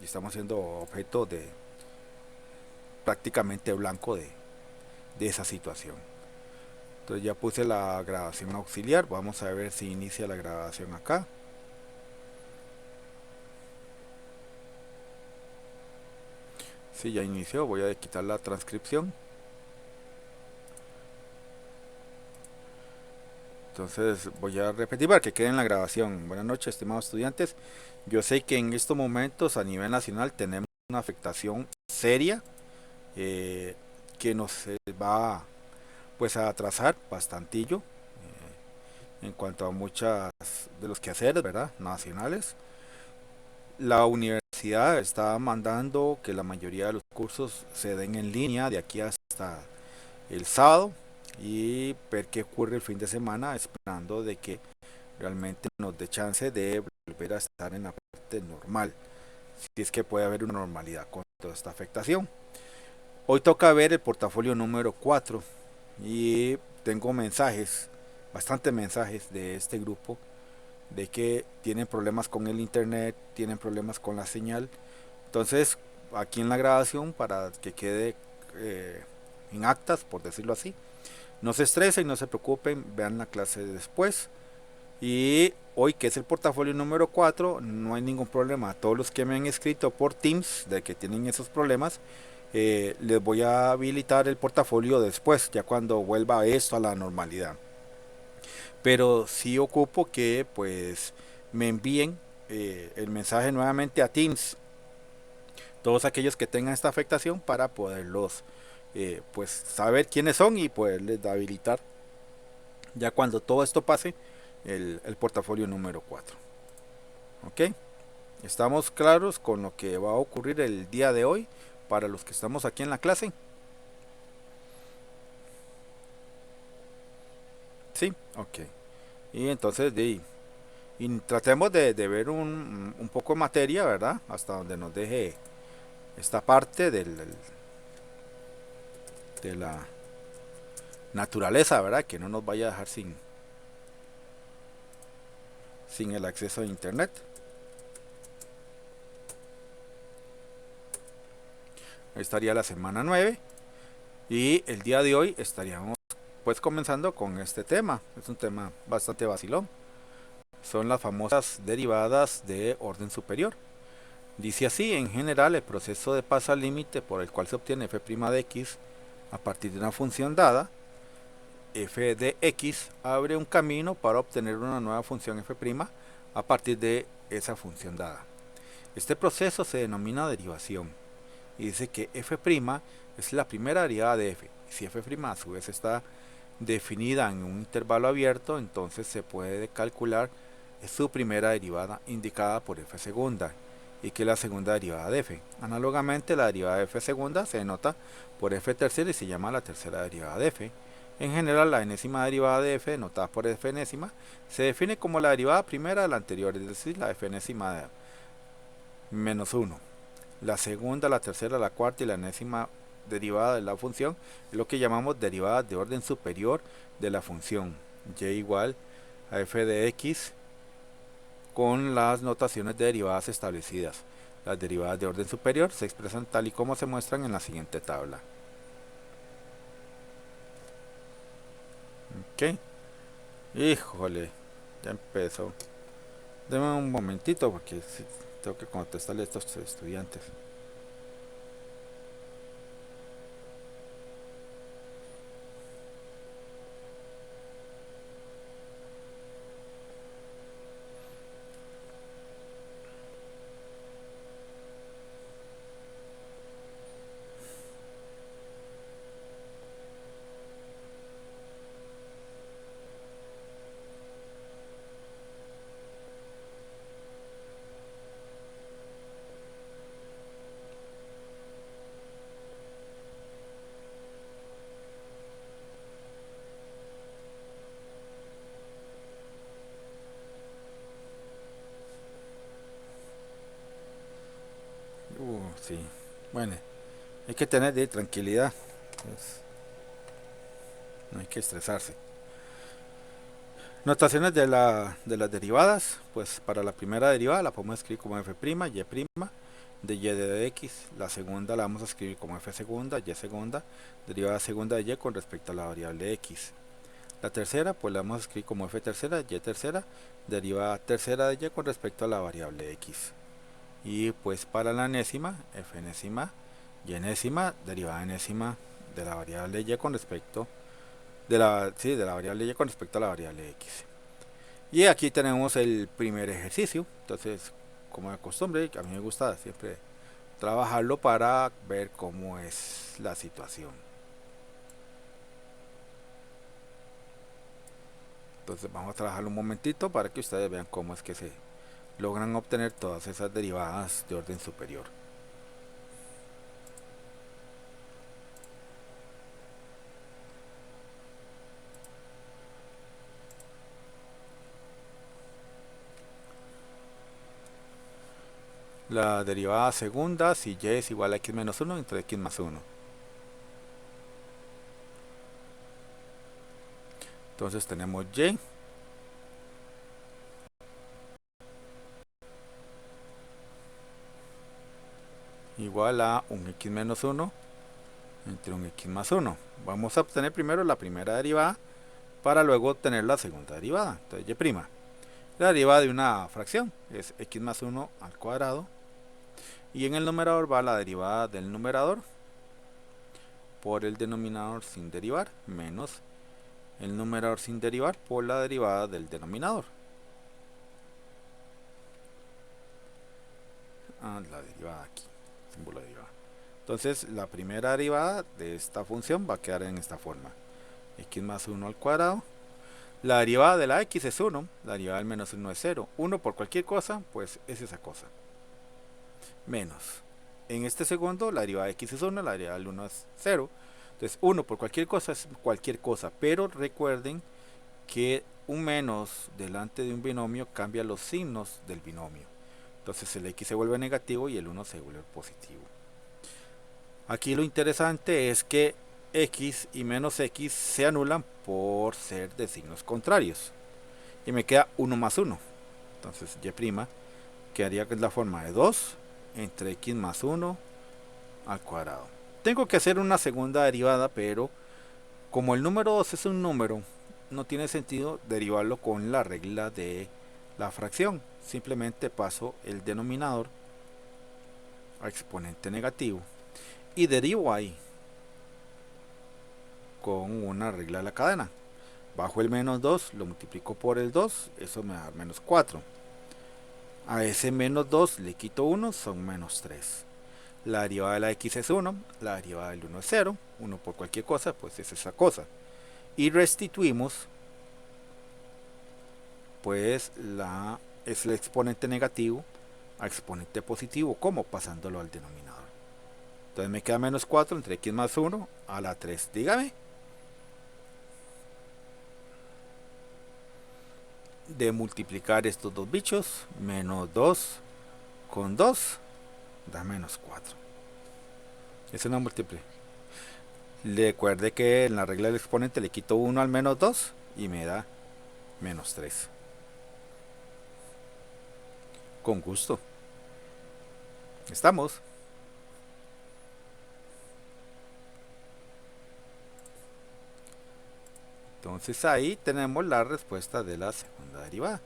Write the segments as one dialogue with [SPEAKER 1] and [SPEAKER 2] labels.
[SPEAKER 1] y estamos siendo objeto de prácticamente blanco de esa situación. Entonces ya puse la grabación auxiliar, vamos a ver si inicia la grabación acá. Si ya inició, voy a quitar la transcripción. Entonces voy a repetir para que quede en la grabación. Buenas noches, estimados estudiantes. Yo sé que en estos momentos a nivel nacional tenemos una afectación seria, eh, que nos va pues a atrasar bastantillo en cuanto a muchas de los quehaceres, ¿verdad? Nacionales. La universidad está mandando que la mayoría de los cursos se den en línea de aquí hasta el sábado y ver qué ocurre el fin de semana, esperando de que realmente nos dé chance de volver a estar en la parte normal, si es que puede haber una normalidad con toda esta afectación. Hoy toca ver el portafolio número 4 y tengo mensajes, bastantes mensajes de este grupo, de que tienen problemas con el internet, tienen problemas con la señal. Entonces, aquí en la grabación, para que quede en actas, por decirlo así, no se estresen, no se preocupen, vean la clase después. Y hoy, que es el portafolio número 4, no hay ningún problema. Todos los que me han escrito por Teams de que tienen esos problemas, les voy a habilitar el portafolio después, ya cuando vuelva esto a la normalidad. Pero sí ocupo que pues me envíen el mensaje nuevamente a Teams, todos aquellos que tengan esta afectación, para poderlos pues saber quiénes son y poderles habilitar ya cuando todo esto pase el portafolio número 4. ¿Ok? ¿Estamos claros con lo que va a ocurrir el día de hoy para los que estamos aquí en la clase? Sí, ok. Y entonces y tratemos de ver un poco de materia, ¿verdad? Hasta donde nos deje esta parte de la naturaleza, ¿verdad? Que no nos vaya a dejar sin el acceso a internet. Ahí estaría la semana 9 y el día de hoy estaríamos pues comenzando con este tema. Es un tema bastante vacilón. Son las famosas derivadas de orden superior. Dice así: en general, el proceso de paso al límite por el cual se obtiene f' de x a partir de una función dada, f de x, abre un camino para obtener una nueva función f' a partir de esa función dada. Este proceso se denomina derivación y dice que f' es la primera derivada de f. Si f' a su vez está definida en un intervalo abierto, entonces se puede calcular su primera derivada indicada por f segunda, y que es la segunda derivada de f. Análogamente, la derivada de f segunda se denota por f tercera y se llama la tercera derivada de f. En general, la enésima derivada de f, denotada por f enésima, se define como la derivada primera de la anterior, es decir, la f enésima de menos 1. La segunda, la tercera, la cuarta y la enésima derivada de la función es lo que llamamos derivadas de orden superior de la función y igual a f de x con las notaciones de derivadas establecidas. Las derivadas de orden superior se expresan tal y como se muestran en la siguiente tabla. Ok, híjole, ya empezó. Deme un momentito porque tengo que contestarle a estos estudiantes. Sí, bueno, hay que tener tranquilidad, pues, no hay que estresarse. Notaciones de las derivadas, pues para la primera derivada la podemos escribir como f', y', de y de x. La segunda la vamos a escribir como f segunda, y segunda, derivada segunda de y con respecto a la variable x. La tercera pues la vamos a escribir como f tercera, y tercera, derivada tercera de y con respecto a la variable x. Y pues para la enésima, f enésima, y enésima, derivada enésima de la variable y con respecto de la variable y con respecto a la variable x. Y aquí tenemos el primer ejercicio. Entonces, como de costumbre, a mí me gusta siempre trabajarlo para ver cómo es la situación. Entonces vamos a trabajarlo un momentito para que ustedes vean cómo es que se logran obtener todas esas derivadas de orden superior. La derivada segunda, si y es igual a x menos 1 entre x más 1. Entonces tenemos y igual a un x menos 1 entre un x más 1. Vamos a obtener primero la primera derivada para luego obtener la segunda derivada. Entonces y', la derivada de una fracción es x más 1 al cuadrado, y en el numerador va la derivada del numerador por el denominador sin derivar, menos el numerador sin derivar por la derivada del denominador. La derivada aquí, símbolo de derivada. Entonces la primera derivada de esta función va a quedar en esta forma: x más 1 al cuadrado. La derivada de la x es 1, la derivada del menos 1 es 0. 1 por cualquier cosa, pues es esa cosa. Menos. En este segundo, la derivada de x es 1, la derivada del 1 es 0. Entonces 1 por cualquier cosa es cualquier cosa, pero recuerden que un menos delante de un binomio cambia los signos del binomio. Entonces el x se vuelve negativo y el 1 se vuelve positivo. Aquí lo interesante es que x y menos x se anulan por ser de signos contrarios. Y me queda 1 más 1. Entonces y' quedaría que es la forma de 2 entre x más 1 al cuadrado. Tengo que hacer una segunda derivada, pero como el número 2 es un número, no tiene sentido derivarlo con la regla de la fracción. Simplemente paso el denominador a exponente negativo y derivo ahí con una regla de la cadena. Bajo el menos 2, lo multiplico por el 2, eso me da menos 4. A ese menos 2 le quito 1, son menos 3. La derivada de la x es 1, la derivada del 1 es 0. 1 por cualquier cosa, pues es esa cosa. Y restituimos, pues es el exponente negativo a exponente positivo. ¿Cómo? Pasándolo al denominador. Entonces me queda menos 4 entre x más 1 a la 3. Dígame. De multiplicar estos dos bichos, menos 2 con 2 da menos 4. Es una múltiple. Recuerde que en la regla del exponente le quito 1 al menos 2 y me da menos 3. Con gusto. Estamos. Entonces ahí tenemos la respuesta de la segunda derivada.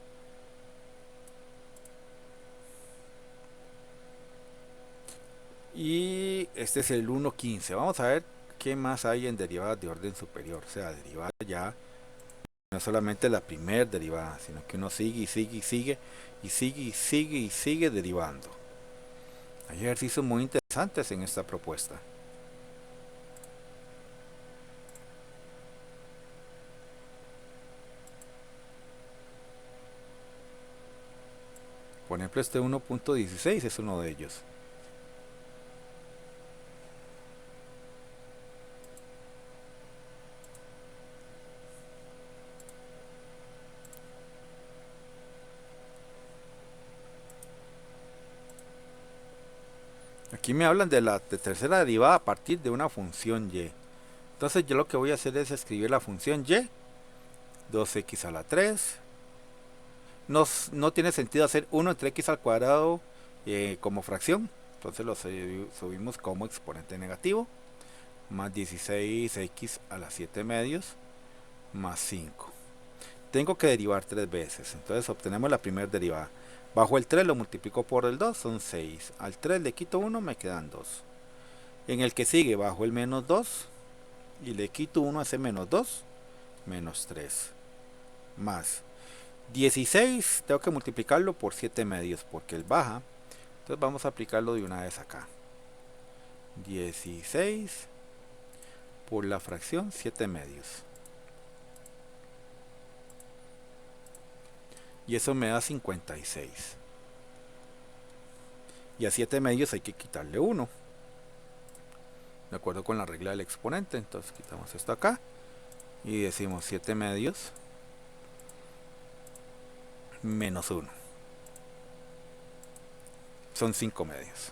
[SPEAKER 1] Y este es el 1,15. Vamos a ver qué más hay en derivadas de orden superior. O sea, derivadas ya no solamente la primera derivada, sino que uno sigue y sigue y sigue y sigue y sigue y sigue derivando. Hay ejercicios muy interesantes en esta propuesta. Por ejemplo, este 1,16 es uno de ellos. Aquí me hablan de la tercera derivada a partir de una función y. Entonces yo lo que voy a hacer es escribir la función y, 2x a la 3. No tiene sentido hacer 1 entre x al cuadrado como fracción. Entonces lo subimos como exponente negativo, más 16x a las 7 medios, más 5. Tengo que derivar 3 veces, entonces obtenemos la primera derivada. Bajo el 3 lo multiplico por el 2, son 6. Al 3 le quito 1, me quedan 2. En el que sigue, bajo el menos 2, y le quito 1 a ese menos 2, menos 3. Más 16, tengo que multiplicarlo por 7 medios, porque él baja. Entonces vamos a aplicarlo de una vez acá. 16 por la fracción 7 medios. Y eso me da 56. Y a 7 medios hay que quitarle 1. De acuerdo con la regla del exponente. Entonces quitamos esto acá. Y decimos 7 medios menos 1. Son 5 medios.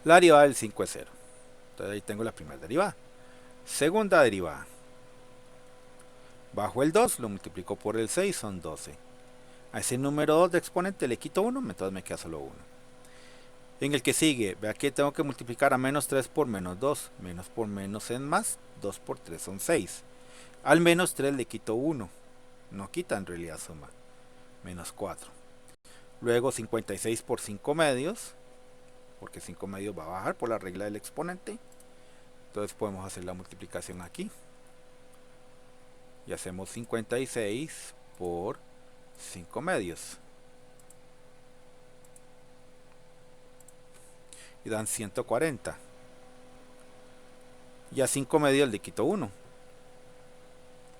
[SPEAKER 1] La derivada del 5 es 0. Entonces ahí tengo la primera derivada. Segunda derivada. Bajo el 2 lo multiplico por el 6, son 12. A ese número 2 de exponente le quito 1, entonces me queda solo 1. En el que sigue, vea que tengo que multiplicar a menos 3 por menos 2. Menos por menos es más, 2 por 3 son 6. Al menos 3 le quito 1. No quita, en realidad suma. Menos 4. Luego 56 por 5 medios, porque 5 medios va a bajar por la regla del exponente. Entonces podemos hacer la multiplicación aquí. Y hacemos 56 por 5 medios. Y dan 140. Y a 5 medios le quito 1.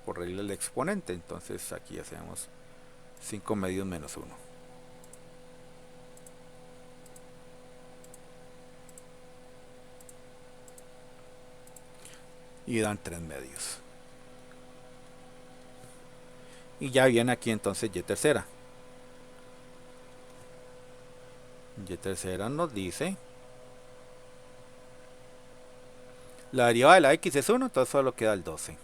[SPEAKER 1] Por regla del exponente. Entonces aquí hacemos 5 medios menos 1. Y dan 3 medios. Y ya viene aquí entonces y tercera. Y tercera nos dice, la derivada de la x es 1, entonces solo queda el 12.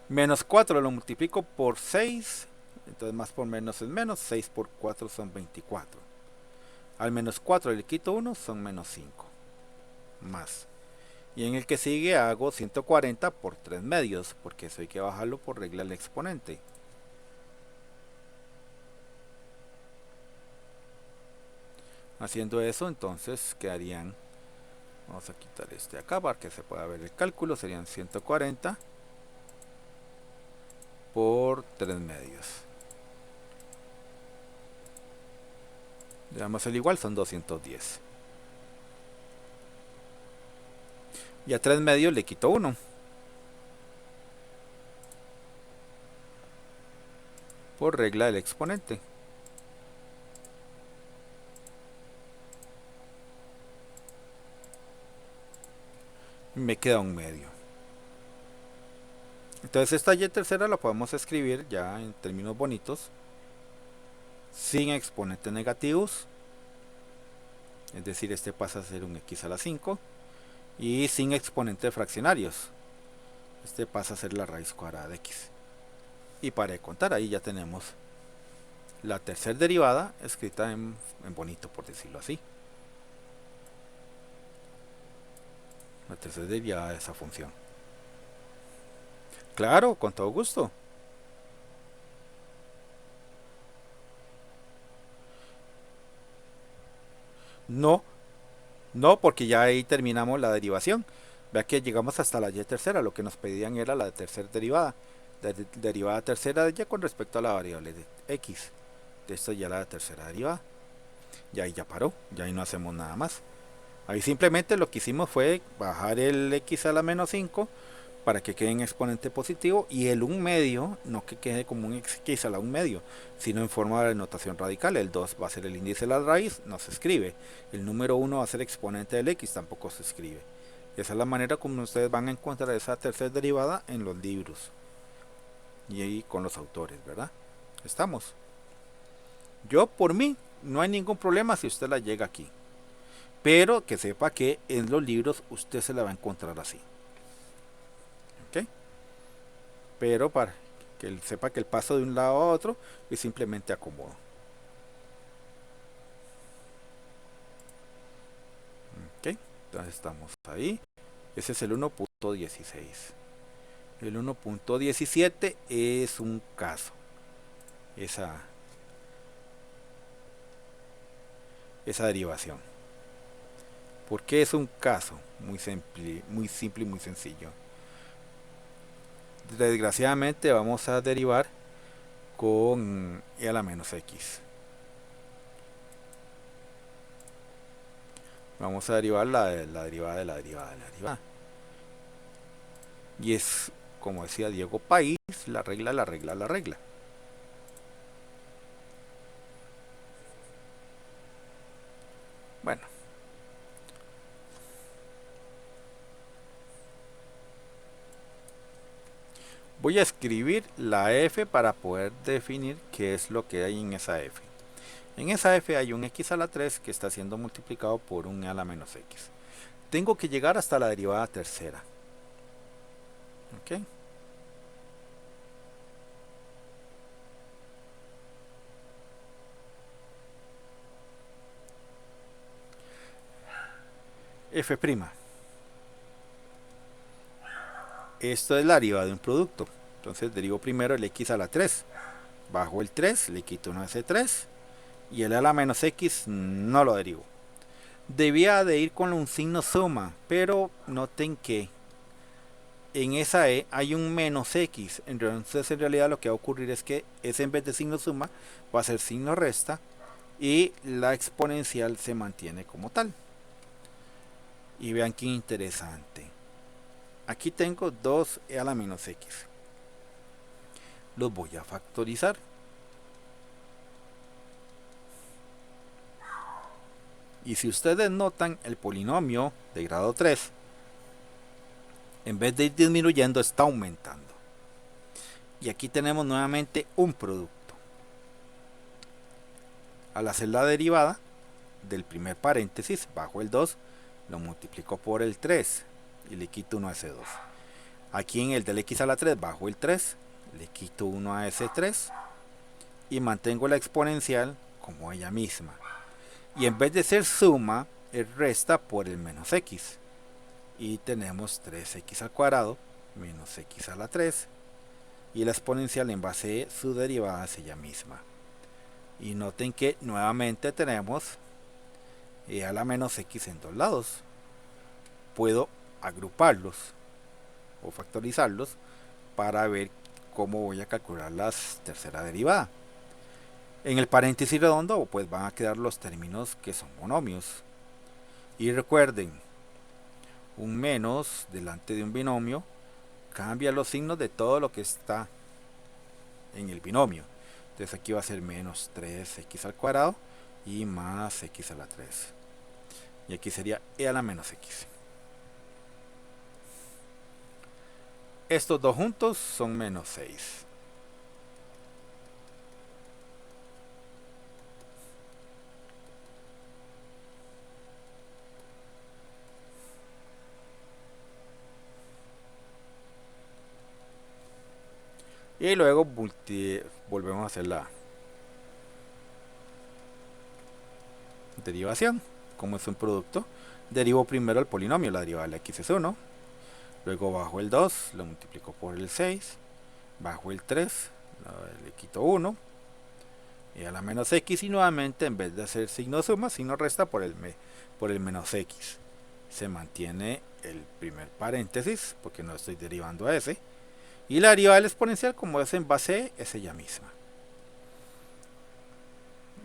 [SPEAKER 1] Menos 4 lo multiplico por 6, entonces más por menos es menos, 6 por 4 son 24. Al menos 4 le quito 1, son menos 5. Más. Y en el que sigue hago 140 por 3 medios, porque eso hay que bajarlo por regla del exponente. Haciendo eso, entonces quedarían, vamos a quitar este acá para que se pueda ver el cálculo, serían 140 por 3 medios. Le damos el igual, son 210. Y a 3 medios le quito 1. Por regla del exponente. Me queda 1 medio. Entonces esta y tercera la podemos escribir ya en términos bonitos, sin exponentes negativos. Es decir, este pasa a ser un x a la 5. Y sin exponentes fraccionarios. Este pasa a ser la raíz cuadrada de x. Y para de contar, ahí ya tenemos la tercera derivada escrita en bonito, por decirlo así. La tercera derivada de esa función. Claro, con todo gusto. No, no, porque ya ahí terminamos la derivación. Vea que llegamos hasta la y tercera. Lo que nos pedían era la tercera derivada. La derivada tercera ya con respecto a la variable de x. De esto ya la tercera derivada. Y ahí ya paró. Ya ahí no hacemos nada más. Ahí simplemente lo que hicimos fue bajar el x a la menos 5 para que quede en exponente positivo, y el 1 medio no que quede como un x a la 1 medio, sino en forma de notación radical. El 2 va a ser el índice de la raíz, no se escribe. El número 1 va a ser exponente del x, tampoco se escribe. Esa es la manera como ustedes van a encontrar esa tercera derivada en los libros y ahí con los autores, ¿verdad? Estamos. Yo por mí no hay ningún problema si usted la llega aquí, pero que sepa que en los libros usted se la va a encontrar así. ¿Ok? Pero para que él sepa que el paso de un lado a otro es simplemente acomodo. Entonces estamos ahí. Ese es el 1.16. El 1.17 es un caso. Esa derivación. ¿Por qué es un caso? Muy simple y muy sencillo. Desgraciadamente vamos a derivar con e a la menos x. Vamos a derivar la derivada de la derivada de la derivada. Y es, como decía Diego País, la regla, la regla, la regla. Bueno. Voy a escribir la f para poder definir qué es lo que hay en esa f. En esa f hay un x a la 3 que está siendo multiplicado por un e a la menos x. Tengo que llegar hasta la derivada tercera. ¿Ok? F'. Esto es la derivada de un producto. Entonces derivo primero el x a la 3. Bajo el 3, le quito 1 a ese 3. Y el e a la menos x no lo derivo. Debía de ir con un signo suma, pero noten que en esa e hay un menos x. Entonces en realidad lo que va a ocurrir es que ese en vez de signo suma va a ser signo resta y la exponencial se mantiene como tal. Y vean qué interesante. Aquí tengo 2e a la menos x. Los voy a factorizar. Y si ustedes notan, el polinomio de grado 3, en vez de ir disminuyendo, está aumentando. Y aquí tenemos nuevamente un producto. Al hacer la derivada del primer paréntesis, bajo el 2, lo multiplico por el 3 y le quito 1 a ese 2. Aquí en el del x a la 3, bajo el 3, le quito 1 a ese 3 y mantengo la exponencial como ella misma. Y en vez de ser suma, es resta por el menos x. Y tenemos 3x al cuadrado menos x a la 3. Y la exponencial en base a su derivada es ella misma. Y noten que nuevamente tenemos e a la menos x en dos lados. Puedo agruparlos o factorizarlos para ver cómo voy a calcular la tercera derivada. En el paréntesis redondo pues van a quedar los términos que son monomios. Y recuerden, un menos delante de un binomio cambia los signos de todo lo que está en el binomio. Entonces aquí va a ser menos 3x al cuadrado y más x a la 3. Y aquí sería e a la menos x. Estos dos juntos son menos 6. Y luego volvemos a hacer la derivación. Como es un producto, derivo primero el polinomio, la derivada de la x es 1. Luego bajo el 2, lo multiplico por el 6. Bajo el 3, le quito 1. Y a la menos x y nuevamente en vez de hacer signo suma, signo resta por el menos x. Se mantiene el primer paréntesis porque no estoy derivando a ese. Y la derivada del exponencial, como es en base es ella misma.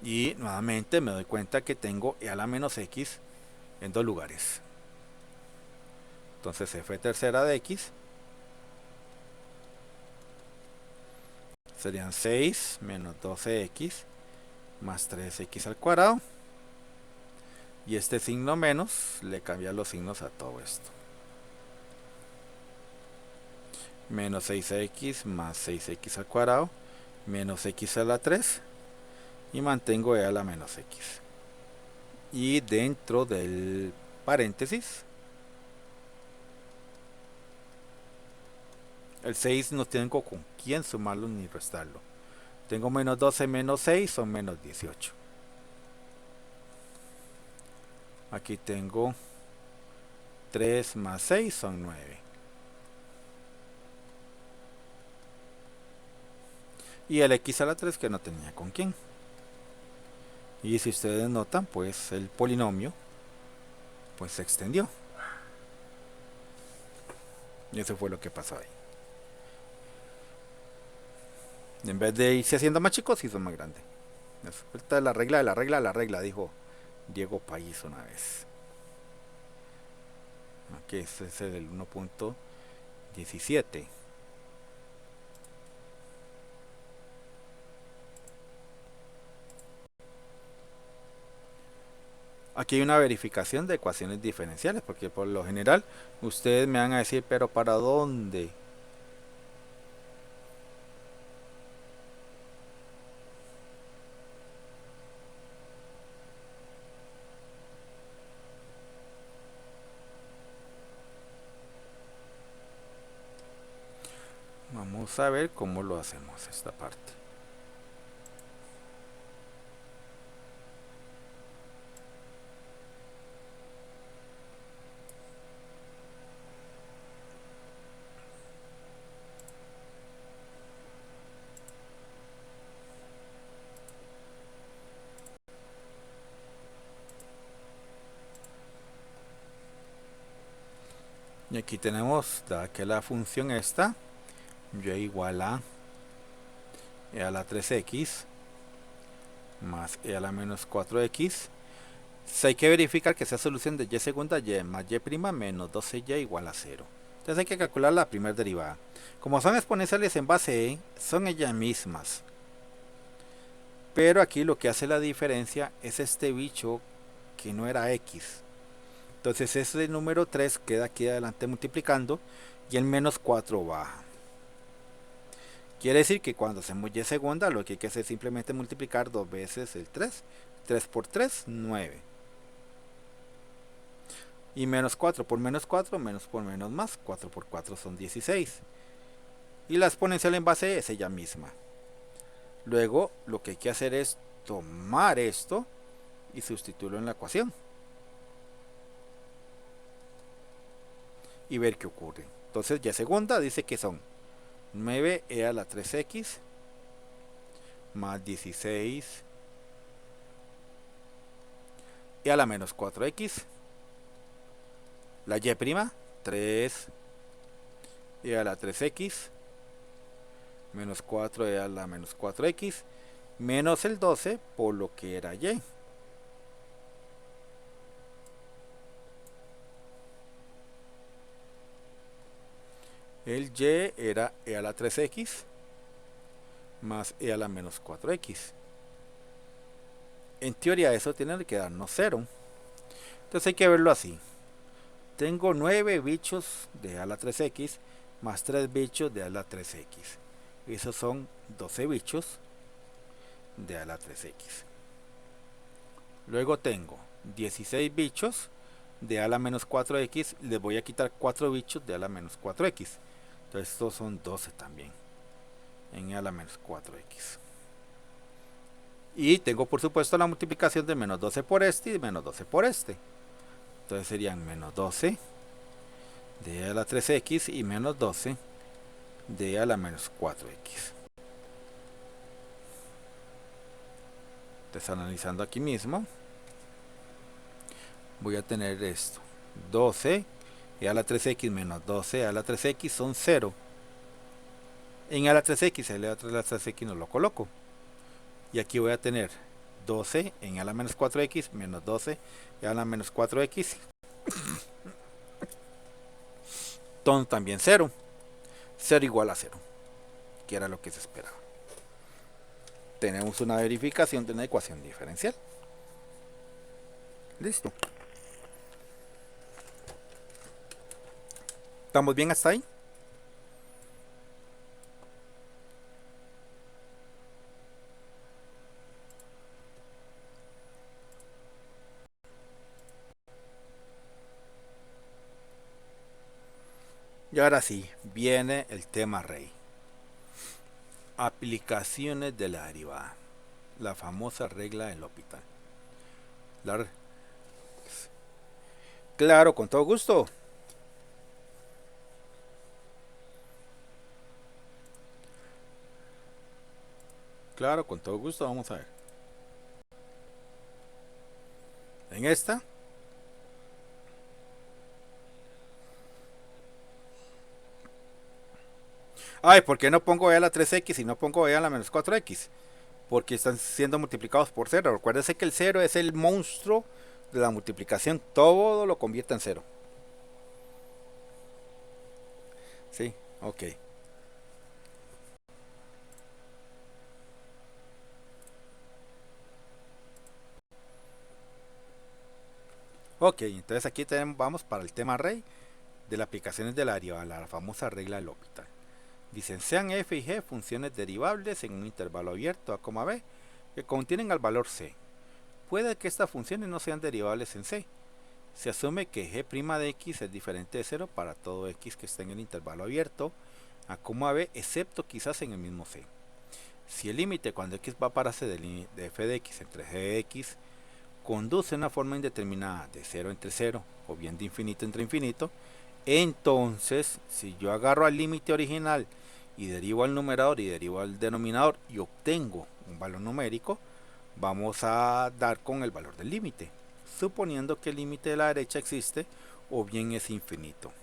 [SPEAKER 1] Y nuevamente me doy cuenta que tengo e a la menos x en dos lugares. Entonces f tercera de x serían 6 menos 12x más 3x al cuadrado. Y este signo menos le cambia los signos a todo esto. Menos 6x más 6x al cuadrado menos x a la 3 y mantengo e a la menos x. Y dentro del paréntesis, el 6 no tengo con quién sumarlo ni restarlo. Tengo menos 12 menos 6 son menos 18. Aquí tengo 3 más 6 son 9. Y el x a la 3 que no tenía con quién. Y si ustedes notan, pues el polinomio pues se extendió. Y eso fue lo que pasó ahí. En vez de irse haciendo más chicos, se hizo más grande. Esta es la regla de la regla de la regla, dijo Diego País una vez. Aquí este es el 1.17. Aquí hay una verificación de ecuaciones diferenciales, porque por lo general ustedes me van a decir, pero ¿para dónde? Vamos a ver cómo lo hacemos esta parte. Y aquí tenemos que la función esta, y igual a e a la 3x más e a la menos 4x. Hay que verificar que sea solución de y segunda y más y prima menos 12y igual a 0. Entonces hay que calcular la primera derivada. Como son exponenciales en base e, son ellas mismas. Pero aquí lo que hace la diferencia es este bicho que no era x. Entonces ese número 3 queda aquí adelante multiplicando y el menos 4 baja. Quiere decir que cuando hacemos y segunda lo que hay que hacer es simplemente multiplicar dos veces el 3. 3 por 3, 9. Y menos 4 por menos 4, menos por menos más. 4 por 4 son 16. Y la exponencial en base es ella misma. Luego lo que hay que hacer es tomar esto y sustituirlo en la ecuación. Y ver qué ocurre. Entonces ya segunda dice que son 9e a la 3x más 16 e a la menos 4x. La y prima, 3 e a la 3x menos 4e a la menos 4x menos el 12 por lo que era y. El y era e a la 3x más e a la menos 4x. En teoría eso tiene que darnos 0. Entonces hay que verlo así. Tengo 9 bichos de a la 3x más 3 bichos de a la 3x. Esos son 12 bichos de a la 3x. Luego tengo 16 bichos de a la menos 4x. Les voy a quitar 4 bichos de a la menos 4x. Entonces estos son 12 también en a la menos 4x. Y tengo por supuesto la multiplicación de menos 12 por este y menos 12 por este. Entonces serían menos 12 de a la 3x y menos 12 de a la menos 4x. Entonces analizando aquí mismo, voy a tener esto. 12 e a la 3x menos 12 a la 3x son 0. En a la 3x, el a la 3x no lo coloco. Y aquí voy a tener 12 en a la menos 4x menos 12 a la menos 4x. También 0. 0 igual a 0. Que era lo que se esperaba. Tenemos una verificación de una ecuación diferencial. Listo. ¿Estamos bien hasta ahí? Y ahora sí, viene el tema rey. Aplicaciones de la derivada. La famosa regla del L'Hopital. Claro, con todo gusto. Claro, con todo gusto. Vamos a ver. En esta. Ay, ¿por qué no pongo e a la 3x y no pongo e a la menos 4x? Porque están siendo multiplicados por cero. Recuérdense que el cero es el monstruo de la multiplicación. Todo lo convierte en cero. Sí, ok. Ok, entonces aquí vamos para el tema rey de las aplicaciones de la derivada, la famosa regla de L'Hopital. Dicen, sean f y g funciones derivables en un intervalo abierto a, b que contienen al valor c. Puede que estas funciones no sean derivables en c. Se asume que g' de x es diferente de cero para todo x que esté en el intervalo abierto a, b, excepto quizás en el mismo c. Si el límite cuando x va para c de f de x entre g de x conduce a una forma indeterminada de 0 entre 0 o bien de infinito entre infinito, entonces si yo agarro al límite original y derivo al numerador y derivo al denominador y obtengo un valor numérico, vamos a dar con el valor del límite, suponiendo que el límite de la derecha existe o bien es infinito.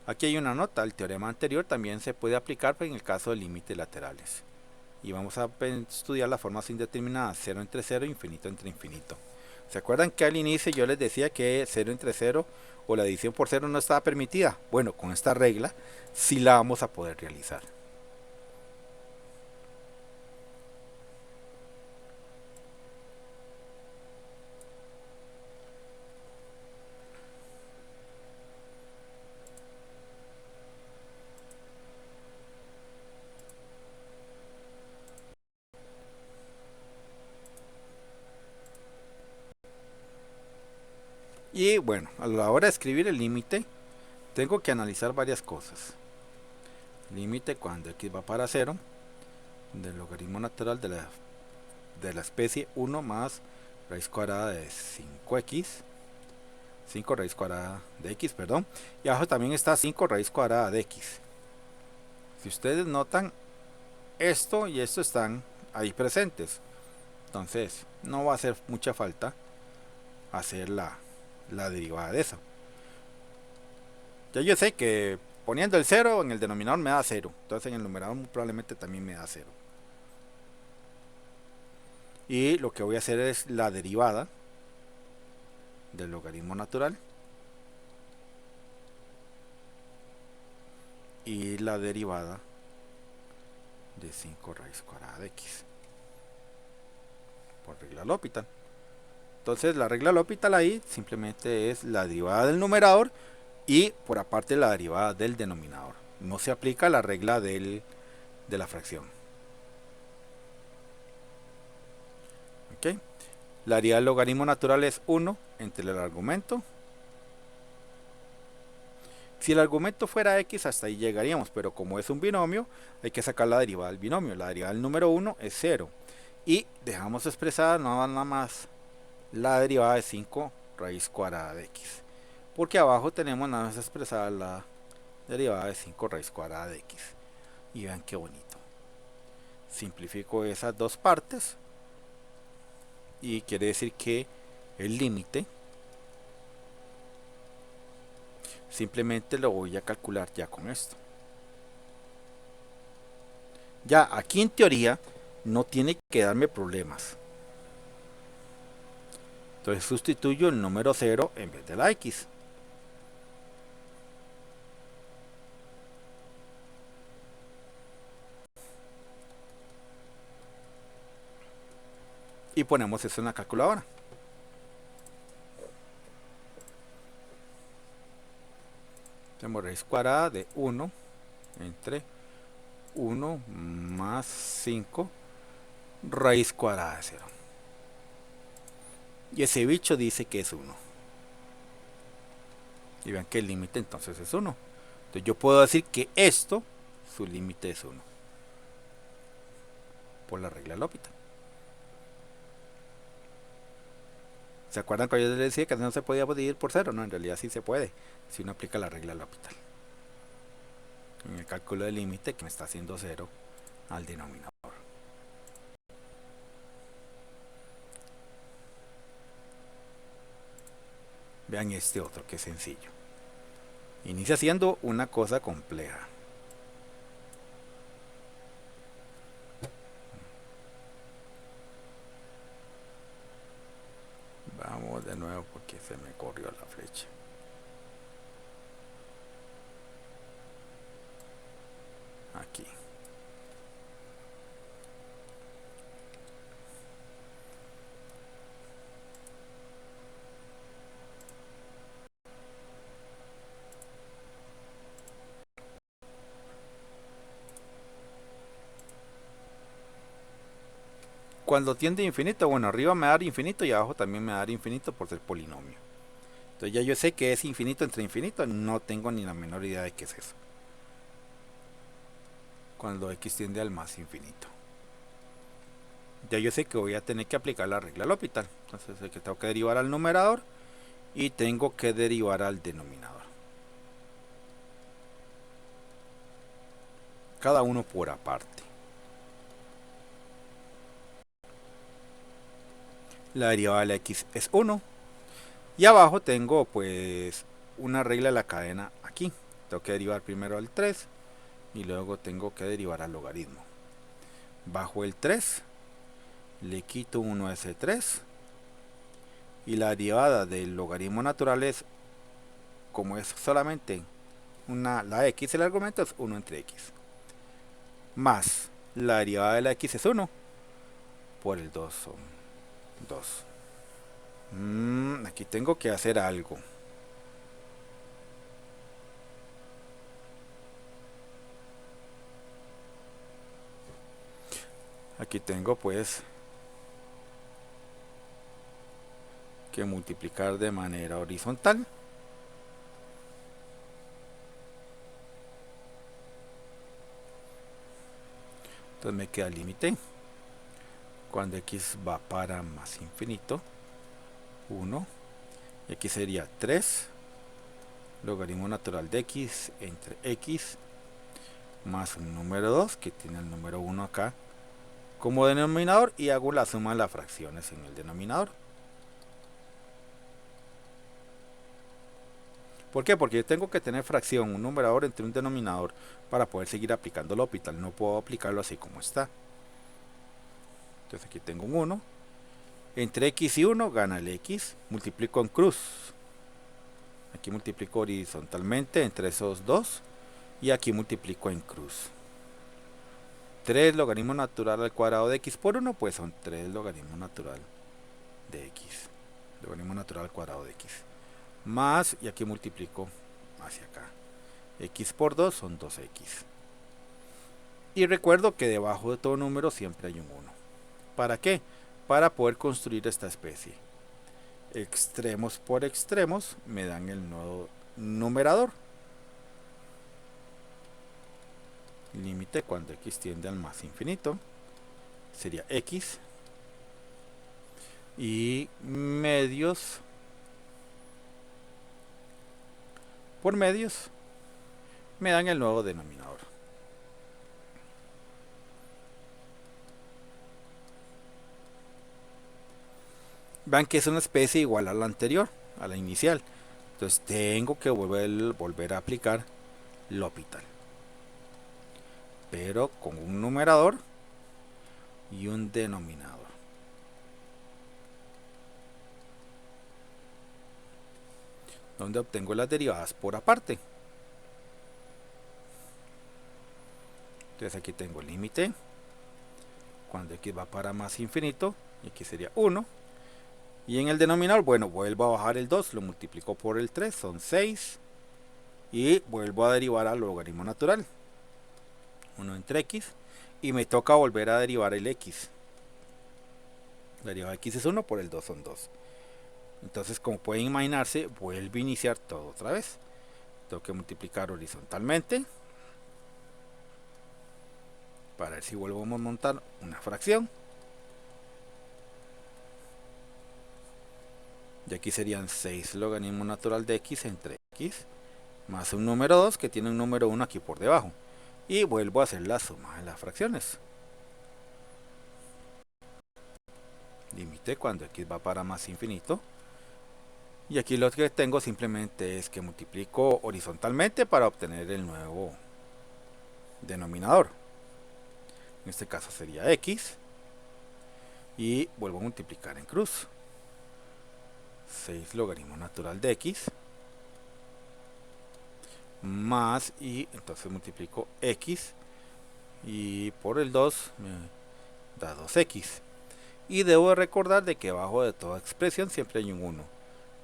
[SPEAKER 1] Aquí hay una nota, el teorema anterior también se puede aplicar en el caso de límites laterales. Y vamos a estudiar las formas indeterminadas, 0 entre 0 e infinito entre infinito. ¿Se acuerdan que al inicio yo les decía que 0 entre 0 o la división por 0 no estaba permitida? Bueno, con esta regla sí la vamos a poder realizar. Y bueno, a la hora de escribir el límite, tengo que analizar varias cosas. Límite cuando x va para 0 del logaritmo natural de la especie 1 más raíz cuadrada de 5x, 5 raíz cuadrada de x, perdón. Y abajo también está 5 raíz cuadrada de x. Si ustedes notan, esto y esto están ahí presentes. Entonces, no va a hacer mucha falta hacer la derivada de eso. Ya yo sé que poniendo el 0 en el denominador me da 0. Entonces en el numerador probablemente también me da 0. Y lo que voy a hacer es la derivada del logaritmo natural y la derivada de 5 raíz cuadrada de x por regla L'Hopital. Entonces la regla L'Hopital ahí simplemente es la derivada del numerador y por aparte la derivada del denominador. No se aplica la regla de la fracción. ¿Okay? La derivada del logaritmo natural es 1 entre el argumento. Si el argumento fuera x, hasta ahí llegaríamos, pero como es un binomio, hay que sacar la derivada del binomio. La derivada del número 1 es 0. Y dejamos expresada nada más la derivada de 5 raíz cuadrada de x. Porque abajo tenemos nada más expresada la derivada de 5 raíz cuadrada de x. Y vean qué bonito. Simplifico esas dos partes. Y quiere decir que el límite simplemente lo voy a calcular ya con esto. Ya aquí en teoría no tiene que darme problemas. Entonces sustituyo el número 0 en vez de la x. Y ponemos eso en la calculadora. Tenemos raíz cuadrada de 1 entre 1 más 5 raíz cuadrada de 0. Y ese bicho dice que es 1. Y vean que el límite entonces es 1. Entonces yo puedo decir que esto, su límite es 1. Por la regla de L'Hopital. ¿Se acuerdan cuando yo les decía que no se podía dividir por cero? No, en realidad sí se puede, si uno aplica la regla L'Hopital. En el cálculo del límite que me está haciendo cero al denominador. Vean este otro que es sencillo. Inicia siendo una cosa compleja. Vamos de nuevo porque se me corrió la flecha. Aquí. Cuando tiende a infinito, bueno, arriba me da infinito y abajo también me da infinito por ser polinomio. Entonces ya yo sé que es infinito entre infinito, no tengo ni la menor idea de qué es eso. Cuando x tiende al más infinito. Ya yo sé que voy a tener que aplicar la regla L'Hopital. Entonces es que tengo que derivar al numerador y tengo que derivar al denominador. Cada uno por aparte. La derivada de la x es 1. Y abajo tengo pues una regla de la cadena aquí. Tengo que derivar primero al 3 y luego tengo que derivar al logaritmo. Bajo el 3 le quito 1 a ese 3 y la derivada del logaritmo natural es, como es solamente la x, el argumento es 1 entre x, más la derivada de la x es 1 por el 2 son 2. Aquí tengo que hacer algo. Aquí tengo pues que multiplicar de manera horizontal. Entonces me queda el límite cuando x va para más infinito, 1, y aquí sería 3 logaritmo natural de x entre x más un número 2 que tiene el número 1 acá como denominador, y hago la suma de las fracciones en el denominador. ¿Por qué? Porque yo tengo que tener fracción, un numerador entre un denominador para poder seguir aplicando L'Hopital. No puedo aplicarlo así como está. Entonces aquí tengo un 1. Entre x y 1 gana el x. Multiplico en cruz. Aquí multiplico horizontalmente entre esos dos. Y aquí multiplico en cruz. 3 logaritmo natural al cuadrado de x por 1, pues son 3 logaritmo natural de x. Logaritmo natural al cuadrado de x. Más, y aquí multiplico hacia acá. X por 2 son 2x. Y recuerdo que debajo de todo número siempre hay un 1. ¿Para qué? Para poder construir esta especie. Extremos por extremos me dan el nuevo numerador. Límite cuando x tiende al más infinito sería x. Y medios por medios me dan el nuevo denominador. Vean que es una especie igual a la anterior, a la inicial. Entonces tengo que volver a aplicar L'Hopital, pero con un numerador y un denominador. Donde obtengo las derivadas por aparte. Entonces aquí tengo el límite cuando x va para más infinito, y aquí sería 1. Y en el denominador, bueno, vuelvo a bajar el 2, lo multiplico por el 3, son 6. Y vuelvo a derivar al logaritmo natural, 1 entre x. Y me toca volver a derivar el x. La derivada de x es 1, por el 2 son 2. Entonces, como pueden imaginarse, vuelve a iniciar todo otra vez. Tengo que multiplicar horizontalmente para ver si vuelvo a montar una fracción. Y aquí serían 6 logaritmo natural de x entre x más un número 2 que tiene un número 1 aquí por debajo. Y vuelvo a hacer la suma de las fracciones. Límite cuando x va para más infinito. Y aquí lo que tengo simplemente es que multiplico horizontalmente para obtener el nuevo denominador. En este caso sería x. Y vuelvo a multiplicar en cruz. 6 logaritmo natural de x más, y entonces multiplico x y por el 2 me da 2x. Y debo recordar de que debajo de toda expresión siempre hay un 1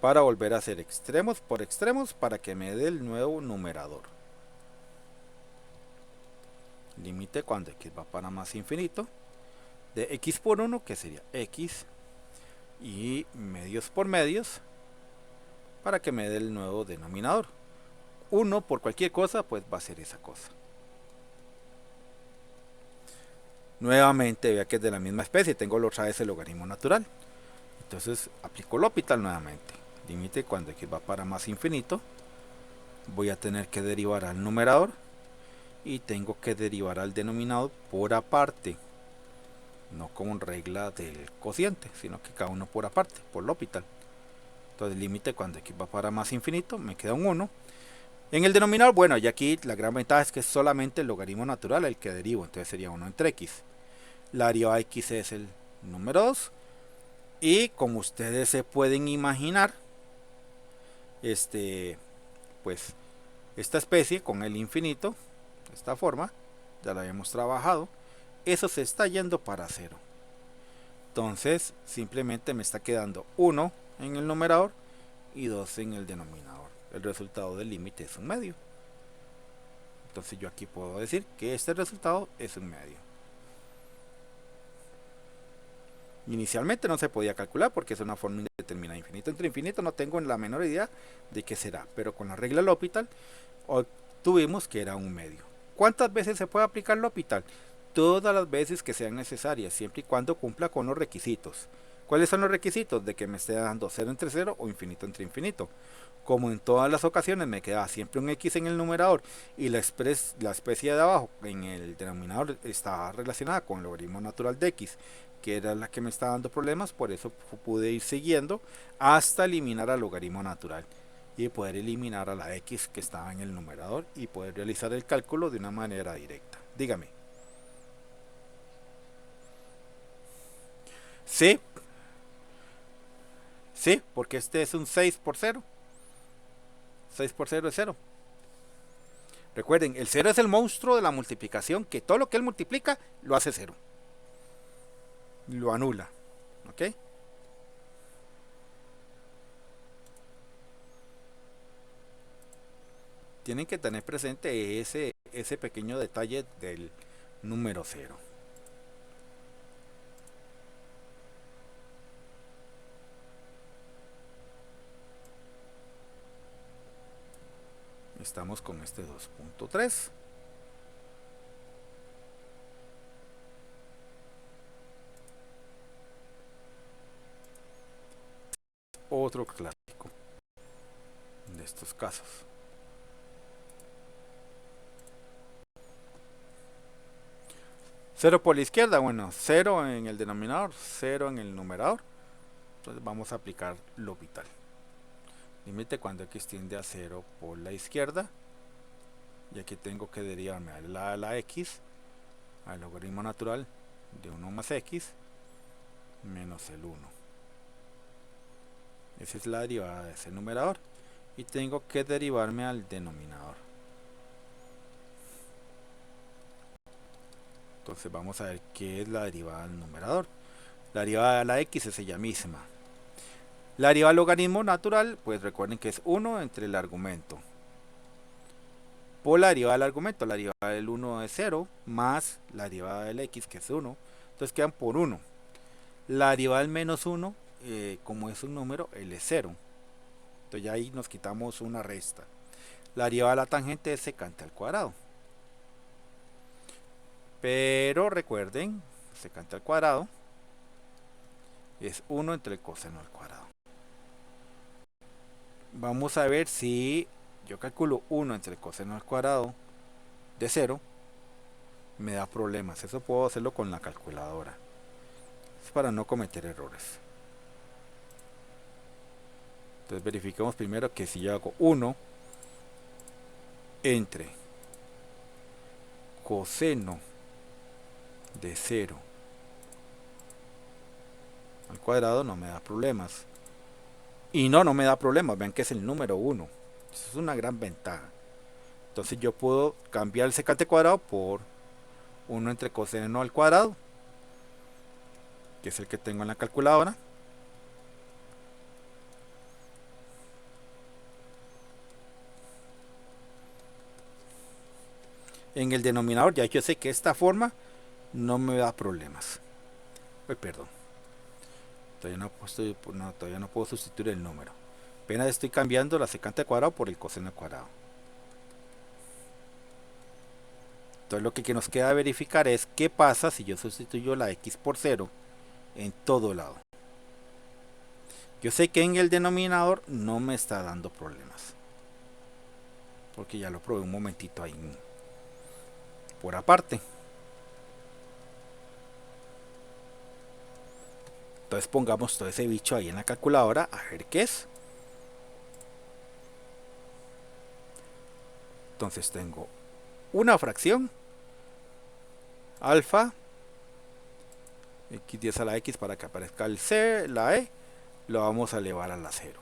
[SPEAKER 1] para volver a hacer extremos por extremos para que me dé el nuevo numerador. Límite cuando x va para más infinito de x por 1, que sería x, y medios por medios para que me dé el nuevo denominador. 1 por cualquier cosa, pues va a ser esa cosa. Nuevamente vea que es de la misma especie, tengo otra vez el logaritmo natural. Entonces aplico L'Hopital nuevamente. Límite cuando x va para más infinito. Voy a tener que derivar al numerador y tengo que derivar al denominador por aparte, no como regla del cociente, sino que cada uno por aparte, por L'Hopital. Entonces límite cuando x va para más infinito, me queda un 1. En el denominador, bueno, y aquí la gran ventaja es que es solamente el logaritmo natural el que derivo, entonces sería 1 entre x. La derivada de x es el número 2. Y como ustedes se pueden imaginar, pues esta especie con el infinito, de esta forma, ya lo habíamos trabajado, eso se está yendo para 0. Entonces simplemente me está quedando 1 en el numerador y 2 en el denominador. El resultado del límite es un medio. Entonces yo aquí puedo decir que este resultado es un medio. Inicialmente no se podía calcular porque es una forma indeterminada. Infinito entre infinito no tengo la menor idea de qué será, pero con la regla L'Hopital obtuvimos que era un medio. ¿Cuántas veces se puede aplicar L'Hopital? Todas las veces que sean necesarias, siempre y cuando cumpla con los requisitos. ¿Cuáles son los requisitos? De que me esté dando 0 entre 0 o infinito entre infinito. Como en todas las ocasiones me queda siempre un x en el numerador y la especie de abajo en el denominador está relacionada con el logaritmo natural de x, que era la que me está dando problemas, por eso pude ir siguiendo hasta eliminar al logaritmo natural y poder eliminar a la x que estaba en el numerador y poder realizar el cálculo de una manera directa. Dígame. Sí, sí, porque este es un 6 por 0. 6 por 0 es 0. Recuerden, el 0 es el monstruo de la multiplicación, que todo lo que él multiplica lo hace 0. Lo anula. ¿Ok? Tienen que tener presente ese pequeño detalle del número 0. Estamos con este 2.3. Otro clásico de estos casos. 0 por la izquierda, bueno, 0 en el denominador, 0 en el numerador. Entonces vamos a aplicar L'Hopital. Límite cuando x tiende a 0 por la izquierda. Y aquí tengo que derivarme a la x, al logaritmo natural de 1 más x, menos el 1. Esa es la derivada de ese numerador. Y tengo que derivarme al denominador. Entonces vamos a ver qué es la derivada del numerador. La derivada de la x es ella misma. La derivada del logaritmo natural, pues recuerden que es 1 entre el argumento. Por la derivada del argumento, la derivada del 1 es 0, más la derivada del x, que es 1. Entonces quedan por 1. La derivada del menos 1, como es un número, él es 0. Entonces ya ahí nos quitamos una resta. La derivada de la tangente es secante al cuadrado. Pero recuerden, secante al cuadrado es 1 entre el coseno al cuadrado. Vamos a ver si yo calculo 1 entre coseno al cuadrado de cero me da problemas. Eso puedo hacerlo con la calculadora. Es para no cometer errores. Entonces verifiquemos primero que si yo hago 1 entre coseno de cero al cuadrado no me da problemas. Y no me da problemas. Vean que es el número 1. Eso es una gran ventaja. Entonces yo puedo cambiar el secante cuadrado por 1 entre coseno al cuadrado, que es el que tengo en la calculadora. En el denominador ya yo sé que esta forma no me da problemas. Perdón. Todavía no puedo sustituir el número. Apenas estoy cambiando la secante cuadrado por el coseno cuadrado. Entonces lo que nos queda verificar es qué pasa si yo sustituyo la x por 0 en todo lado. Yo sé que en el denominador no me está dando problemas, porque ya lo probé un momentito ahí por aparte. Entonces pongamos todo ese bicho ahí en la calculadora a ver qué es. Entonces tengo una fracción alfa x10 a la x para que aparezca el c, la e, lo vamos a elevar a la 0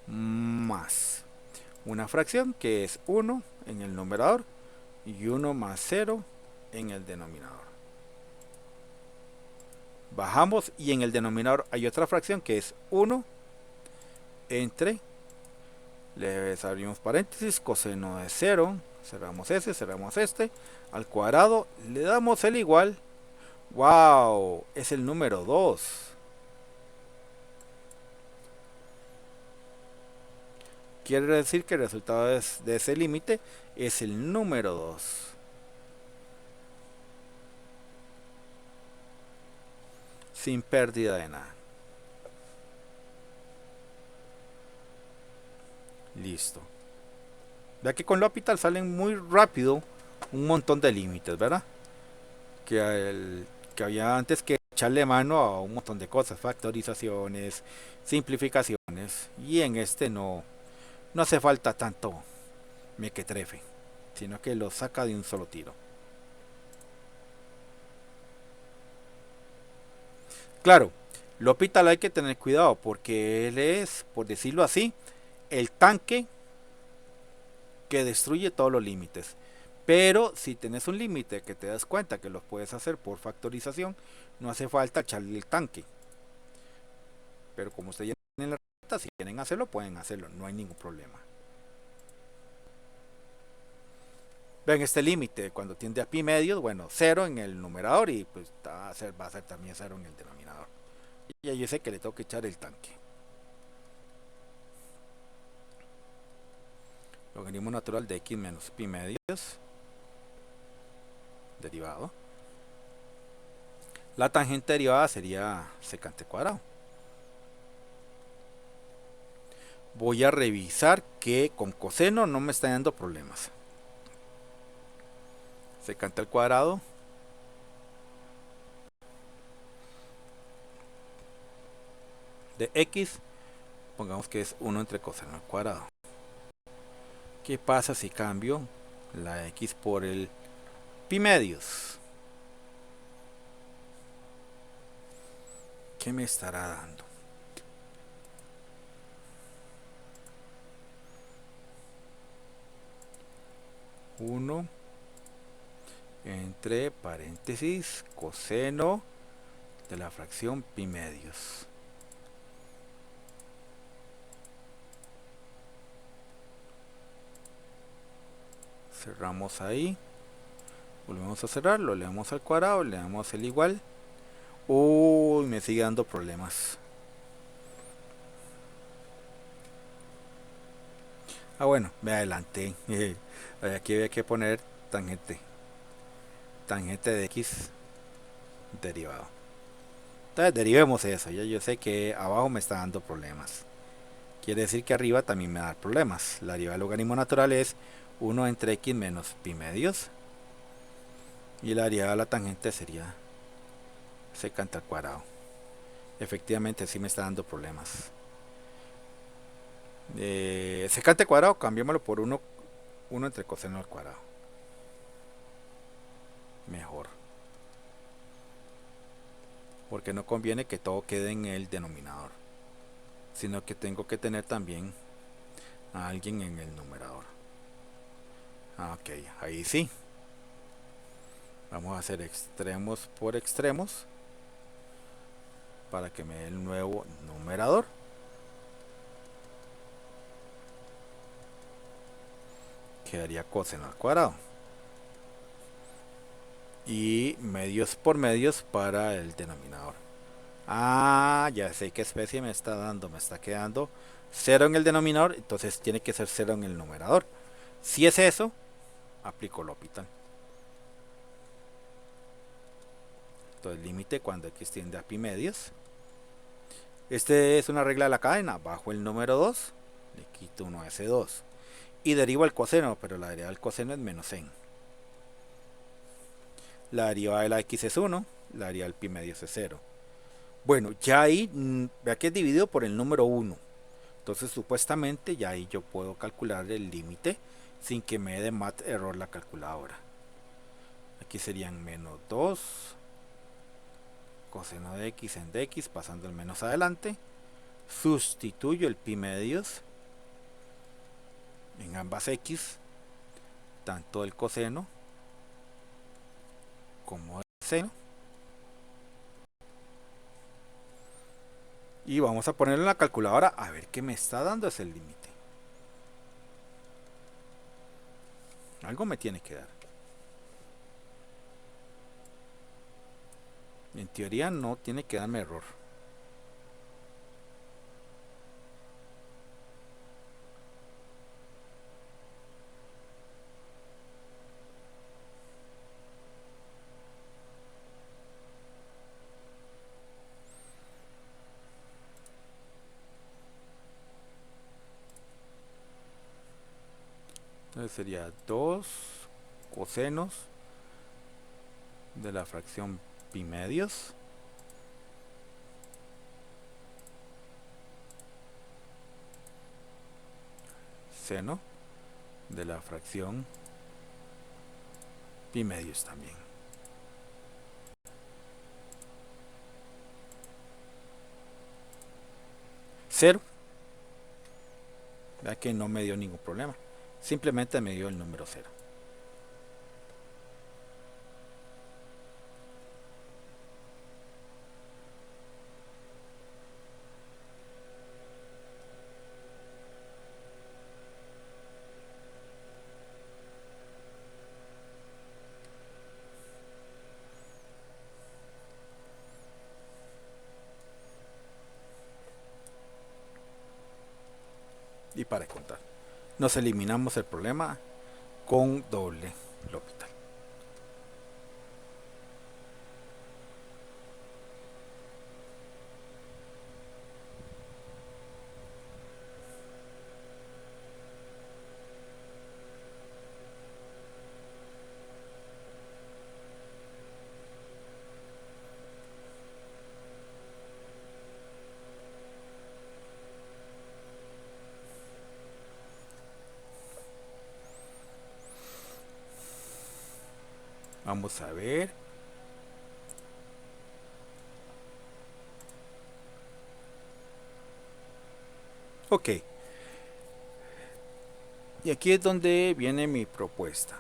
[SPEAKER 1] más una fracción que es 1 en el numerador y 1 más 0 en el denominador. Bajamos y en el denominador hay otra fracción que es 1 entre, les abrimos paréntesis, coseno de 0, cerramos ese, cerramos este, al cuadrado, le damos el igual. ¡Wow! Es el número 2. Quiere decir que el resultado de ese límite es el número 2. Sin pérdida de nada. Listo. Vea que con L'Hopital salen muy rápido un montón de límites, ¿verdad? Que había antes que echarle mano a un montón de cosas, factorizaciones, simplificaciones, y en este no hace falta tanto mequetrefe, sino que lo saca de un solo tiro. Claro, L'Hopital hay que tener cuidado porque él es, por decirlo así, el tanque que destruye todos los límites. Pero si tenés un límite que te das cuenta que lo puedes hacer por factorización, no hace falta echarle el tanque. Pero como ustedes ya tienen la receta, si quieren hacerlo, pueden hacerlo, no hay ningún problema. Ven este límite, cuando tiende a pi medios, bueno, 0 en el numerador y pues va a ser también 0 en el denominador. Y ya yo sé que le tengo que echar el tanque. Logaritmo natural de x menos pi medios, derivado. La tangente derivada sería secante cuadrado. Voy a revisar que con coseno no me está dando problemas. Secante al cuadrado de x, pongamos que es 1 entre coseno al cuadrado. ¿Qué pasa si cambio la x por el pi medios? ¿Qué me estará dando? Uno entre paréntesis coseno de la fracción pi medios. Cerramos ahí. Volvemos a cerrar, lo le damos al cuadrado, le damos el igual. Uy, me sigue dando problemas. Ah, bueno, me adelanté. Aquí había que poner tangente. Tangente de x derivado. Entonces derivemos eso. Ya yo sé que abajo me está dando problemas. Quiere decir que arriba también me da problemas. La derivada del logaritmo natural es 1 entre x menos pi medios. Y la derivada de la tangente sería secante al cuadrado. Efectivamente sí me está dando problemas. Secante al cuadrado, cambiémoslo por 1 entre coseno al cuadrado. Mejor. Porque no conviene que todo quede en el denominador, sino que tengo que tener también a alguien en el numerador. Ok, ahí sí. Vamos a hacer extremos por extremos para que me dé el nuevo numerador. Quedaría coseno al cuadrado. Y medios por medios para el denominador. Ah, ya sé qué especie me está dando. Me está quedando 0 en el denominador, entonces tiene que ser 0 en el numerador. Si es eso, aplico L'Hopital. Entonces límite cuando x tiende a pi medios. Este es una regla de la cadena. Bajo el número 2, le quito 1 a ese 2. Y derivo el coseno, pero la derivada del coseno es menos n. La derivada de la x es 1, la derivada del pi medios es 0. Bueno, ya ahí, vea que es dividido por el número 1. Entonces supuestamente ya ahí yo puedo calcular el límite sin que me dé mat error la calculadora. Aquí serían menos 2 coseno de x en dx, pasando el menos adelante. Sustituyo el pi medios en ambas x, tanto el coseno como el seno. Y vamos a ponerlo en la calculadora a ver qué me está dando ese límite. Algo me tiene que dar. En teoría no tiene que darme error. Entonces sería 2 cosenos de la fracción pi medios seno de la fracción pi medios también. Cero. Vea que no me dio ningún problema. Simplemente me dio el número 0. Y para contar, nos eliminamos el problema con doble L'Hopital. Vamos a ver. Ok. Y aquí es donde viene mi propuesta.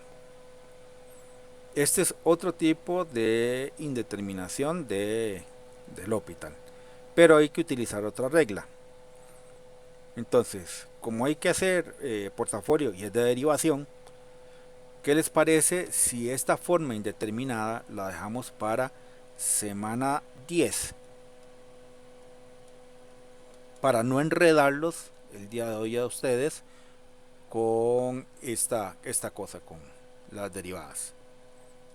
[SPEAKER 1] Este es otro tipo de indeterminación del L'Hopital. Pero hay que utilizar otra regla. Entonces, como hay que hacer portafolio y es de derivación, ¿qué les parece si esta forma indeterminada la dejamos para semana 10? Para no enredarlos el día de hoy a ustedes con esta cosa, con las derivadas.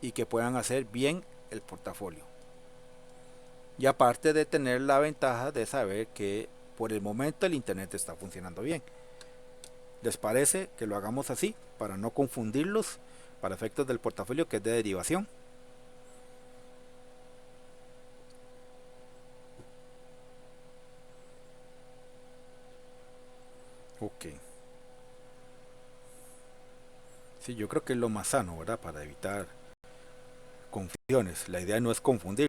[SPEAKER 1] Y que puedan hacer bien el portafolio. Y aparte de tener la ventaja de saber que por el momento el internet está funcionando bien. ¿Les parece que lo hagamos así para no confundirlos para efectos del portafolio que es de derivación? Ok. Sí, yo creo que es lo más sano, ¿verdad? Para evitar confusiones. La idea no es confundir,